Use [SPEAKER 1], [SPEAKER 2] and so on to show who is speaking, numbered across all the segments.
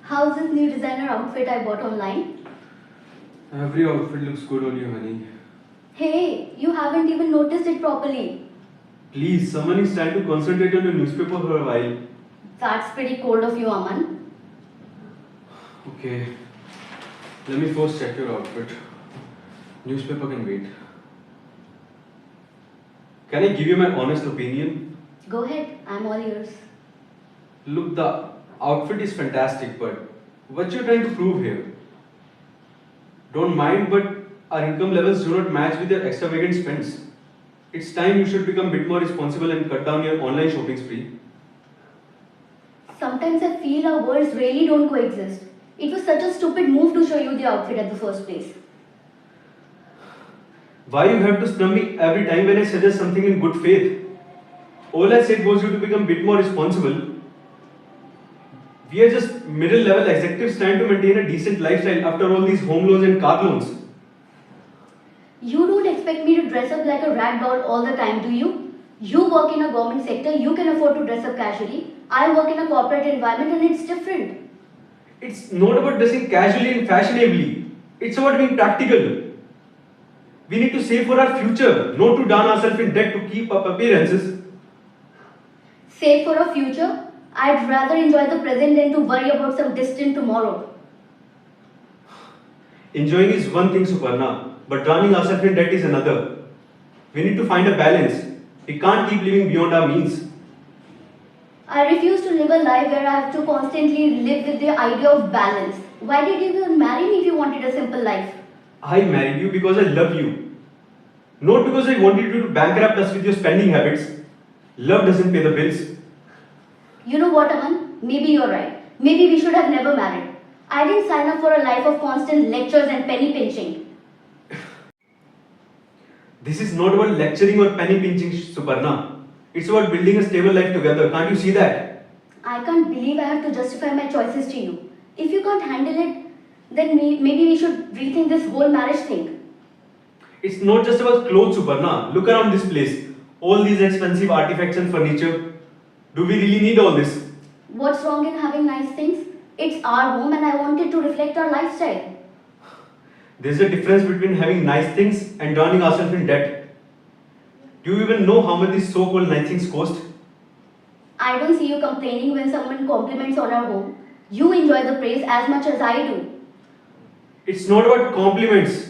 [SPEAKER 1] How's this new designer outfit I bought online?
[SPEAKER 2] Every outfit looks good on you, honey.
[SPEAKER 1] Hey, you haven't even noticed it properly.
[SPEAKER 2] Please, someone is trying to concentrate on your newspaper for a while.
[SPEAKER 1] That's pretty cold of you, Aman.
[SPEAKER 2] Okay, let me first check your outfit. Newspaper can wait. Can I give you my honest opinion?
[SPEAKER 1] Go ahead, I'm all ears.
[SPEAKER 2] Look, the outfit is fantastic, but what you're trying to prove here? Don't mind, but our income levels do not match with your extravagant spends. It's time you should become a bit more responsible and cut down your online shopping spree.
[SPEAKER 1] Sometimes I feel our worlds really don't coexist. It was such a stupid move to show you the outfit at the first place.
[SPEAKER 2] Why you have to snub me every time when I suggest something in good faith? All I said was you to become a bit more responsible. We are just middle level executives trying to maintain a decent lifestyle after all these home loans and car loans.
[SPEAKER 1] You don't expect me to dress up like a rag doll all the time, do you? You work in a government sector, you can afford to dress up casually. I work in a corporate environment and it's different.
[SPEAKER 2] It's not about dressing casually and fashionably. It's about being practical. We need to save for our future, not to drown ourselves in debt to keep up appearances.
[SPEAKER 1] Save for a future? I'd rather enjoy the present than to worry about some distant tomorrow.
[SPEAKER 2] Enjoying is one thing, Suparna, but drowning ourselves in debt is another. We need to find a balance. We can't keep living beyond our means.
[SPEAKER 1] I refuse to live a life where I have to constantly live with the idea of balance. Why did you even marry me if you wanted a simple life?
[SPEAKER 2] I married you because I love you. Not because I wanted you to bankrupt us with your spending habits. Love doesn't pay the bills.
[SPEAKER 1] You know what, Aman? Maybe you're right. Maybe we should have never married. I didn't sign up for a life of constant lectures and penny pinching.
[SPEAKER 2] This is not about lecturing or penny pinching, Suparna. It's about building a stable life together. Can't you see that?
[SPEAKER 1] I can't believe I have to justify my choices to you. If you can't handle it, then maybe we should rethink this whole marriage thing.
[SPEAKER 2] It's not just about clothes, Suparna. Look around this place. All these expensive artifacts and furniture. Do we really need all this?
[SPEAKER 1] What's wrong in having nice things? It's our home and I want it to reflect our lifestyle.
[SPEAKER 2] There's a difference between having nice things and drowning ourselves in debt. Do you even know how much these so-called nice things cost?
[SPEAKER 1] I don't see you complaining when someone compliments on our home. You enjoy the praise as much as I do.
[SPEAKER 2] It's not about compliments.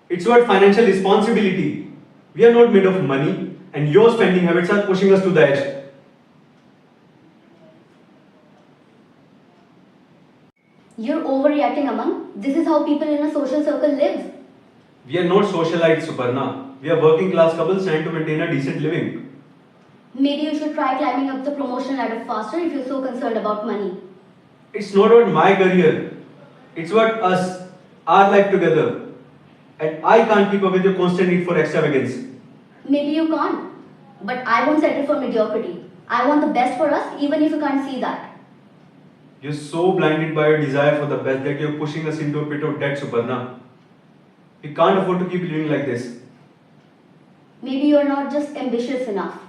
[SPEAKER 2] It's about financial responsibility. We are not made of money, and your spending habits are pushing us to the edge.
[SPEAKER 1] You're overreacting, Aman. This is how people in a social circle live.
[SPEAKER 2] We are not socialites, Suparna. We are working class couples trying to maintain a decent living.
[SPEAKER 1] Maybe you should try climbing up the promotion ladder faster if you're so concerned about money.
[SPEAKER 2] It's not about my career. It's about us, our life together. And I can't keep up with your constant need for extravagance.
[SPEAKER 1] Maybe you can't. But I won't settle for mediocrity. I want the best for us even if you can't see that.
[SPEAKER 2] You're so blinded by your desire for the best that you're pushing us into a pit of debt, Suparna. We can't afford to keep living like this.
[SPEAKER 1] Maybe you're not just ambitious enough.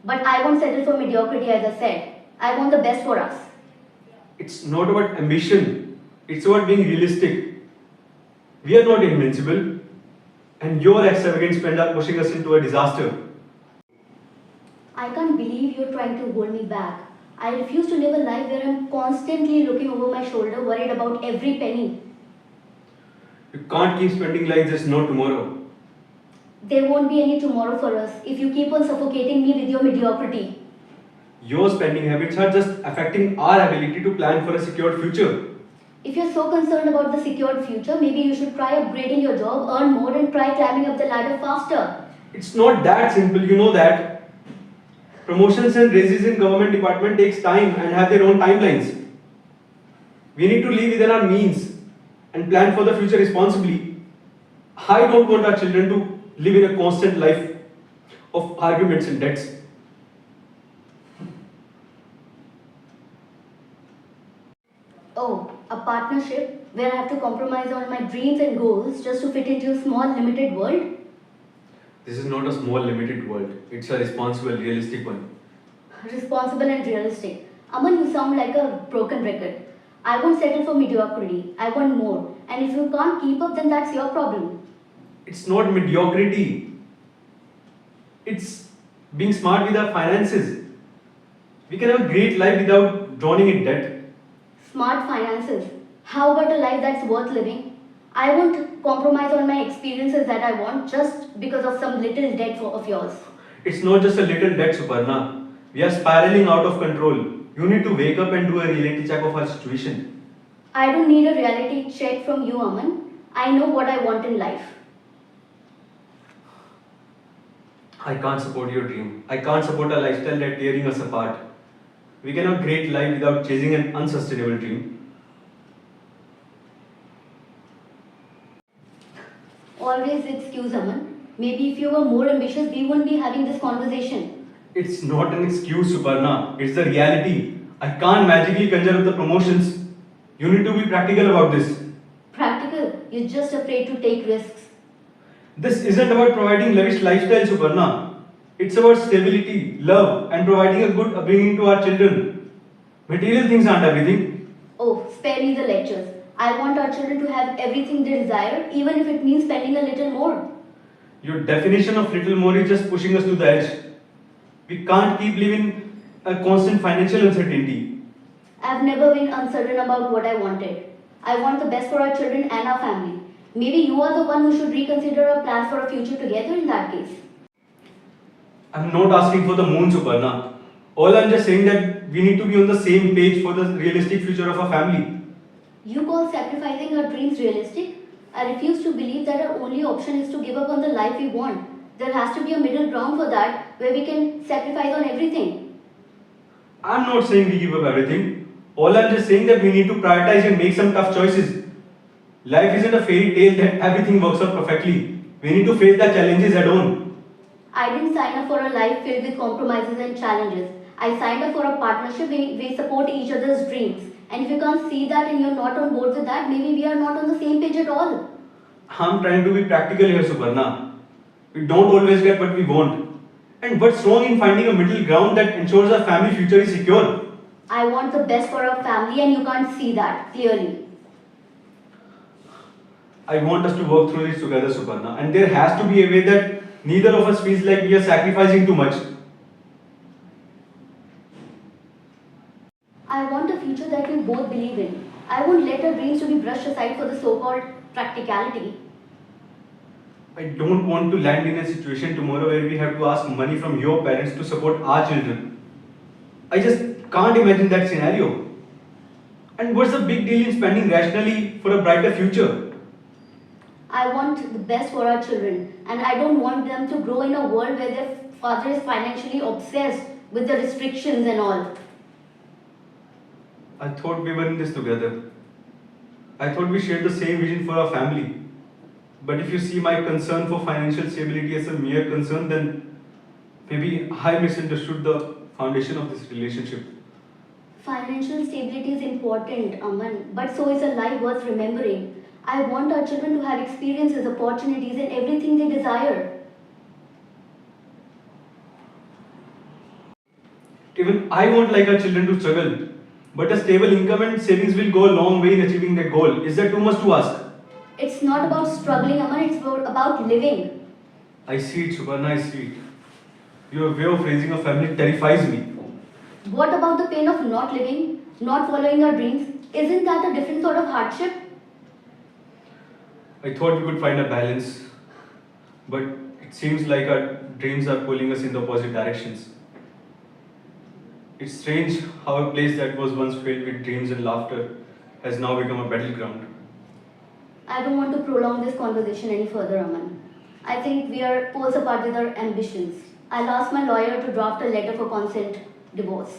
[SPEAKER 1] But I won't settle for mediocrity as I said. I want the best for us.
[SPEAKER 2] It's not about ambition. It's about being realistic. We are not invincible. And your extravagant spends are pushing us into a disaster.
[SPEAKER 1] I can't believe you're trying to hold me back. I refuse to live a life where I'm constantly looking over my shoulder, worried about every penny.
[SPEAKER 2] You can't keep spending like this, no tomorrow.
[SPEAKER 1] There won't be any tomorrow for us if you keep on suffocating me with your mediocrity.
[SPEAKER 2] Your spending habits are just affecting our ability to plan for a secured future.
[SPEAKER 1] If you're so concerned about the secured future, maybe you should try upgrading your job, earn more, and try climbing up the ladder faster.
[SPEAKER 2] It's not that simple, you know that. Promotions and raises in government department takes time and have their own timelines. We need to live within our means and plan for the future responsibly. I don't want our children to live in a constant life of arguments and debts.
[SPEAKER 1] Oh, a partnership where I have to compromise on my dreams and goals just to fit into a small limited world?
[SPEAKER 2] This is not a small, limited world. It's a responsible, realistic one.
[SPEAKER 1] Responsible and realistic. Aman, you sound like a broken record. I won't settle for mediocrity. I want more. And if you can't keep up, then that's your problem.
[SPEAKER 2] It's not mediocrity. It's being smart with our finances. We can have a great life without drowning in debt.
[SPEAKER 1] Smart finances. How about a life that's worth living? I won't compromise on my experiences that I want just because of some little debt of yours.
[SPEAKER 2] It's not just a little debt, Suparna. We are spiraling out of control. You need to wake up and do a reality check of our situation.
[SPEAKER 1] I don't need a reality check from you, Aman. I know what I want in life.
[SPEAKER 2] I can't support your dream. I can't support a lifestyle that's tearing us apart. We can have a great life without chasing an unsustainable dream.
[SPEAKER 1] Always excuse, Aman. Maybe if you were more ambitious, we wouldn't be having this conversation.
[SPEAKER 2] It's not an excuse, Suparna. It's the reality. I can't magically conjure up the promotions. You need to be practical about this.
[SPEAKER 1] Practical, you're just afraid to take risks.
[SPEAKER 2] This isn't about providing lavish lifestyle, Suparna. It's about stability, love, and providing a good upbringing to our children. Material things aren't everything.
[SPEAKER 1] Oh, spare me the lectures. I want our children to have everything they desire, even if it means spending a little more.
[SPEAKER 2] Your definition of little more is just pushing us to the edge. We can't keep living a constant financial uncertainty.
[SPEAKER 1] I've never been uncertain about what I wanted. I want the best for our children and our family. Maybe you are the one who should reconsider our plans for a future together in that case.
[SPEAKER 2] I'm not asking for the moon, Suparna. All I'm just saying that we need to be on the same page for the realistic future of our family.
[SPEAKER 1] You call sacrificing our dreams realistic? I refuse to believe that our only option is to give up on the life we want. There has to be a middle ground for that where we can sacrifice on everything.
[SPEAKER 2] I'm not saying we give up everything. All I'm just saying that we need to prioritize and make some tough choices. Life isn't a fairy tale that everything works out perfectly. We need to face the challenges head on.
[SPEAKER 1] I didn't sign up for a life filled with compromises and challenges. I signed up for a partnership where we support each other's dreams. And if you can't see that and you're not on board with that, maybe we are not on the same page at all.
[SPEAKER 2] I'm trying to be practical here, Suparna. We don't always get what we want. And what's wrong in finding a middle ground that ensures our family future is secure?
[SPEAKER 1] I want the best for our family and you can't see that clearly.
[SPEAKER 2] I want us to work through this together, Suparna. And there has to be a way that neither of us feels like we are sacrificing too much.
[SPEAKER 1] I want a future that we both believe in. I won't let our dreams to be brushed aside for the so-called practicality.
[SPEAKER 2] I don't want to land in a situation tomorrow where we have to ask money from your parents to support our children. I just can't imagine that scenario. And what's the big deal in spending rationally for a brighter future?
[SPEAKER 1] I want the best for our children and I don't want them to grow in a world where their father is financially obsessed with the restrictions and all.
[SPEAKER 2] I thought we were in this together. I thought we shared the same vision for our family. But if you see my concern for financial stability as a mere concern, then maybe I misunderstood the foundation of this relationship.
[SPEAKER 1] Financial stability is important, Aman, but so is a life worth remembering. I want our children to have experiences, opportunities, and everything they desire.
[SPEAKER 2] Even I won't like our children to struggle. But a stable income and savings will go a long way in achieving that goal. Is that too much to ask?
[SPEAKER 1] It's not about struggling, Aman, it's about living.
[SPEAKER 2] I see it, Suparna, I see it. Your way of raising a family terrifies me.
[SPEAKER 1] What about the pain of not living, not following our dreams? Isn't that a different sort of hardship?
[SPEAKER 2] I thought we could find a balance. But it seems like our dreams are pulling us in the opposite directions. It's strange how a place that was once filled with dreams and laughter has now become a battleground.
[SPEAKER 1] I don't want to prolong this conversation any further, Aman. I think we are poles apart with our ambitions. I'll ask my lawyer to draft a letter for consent divorce.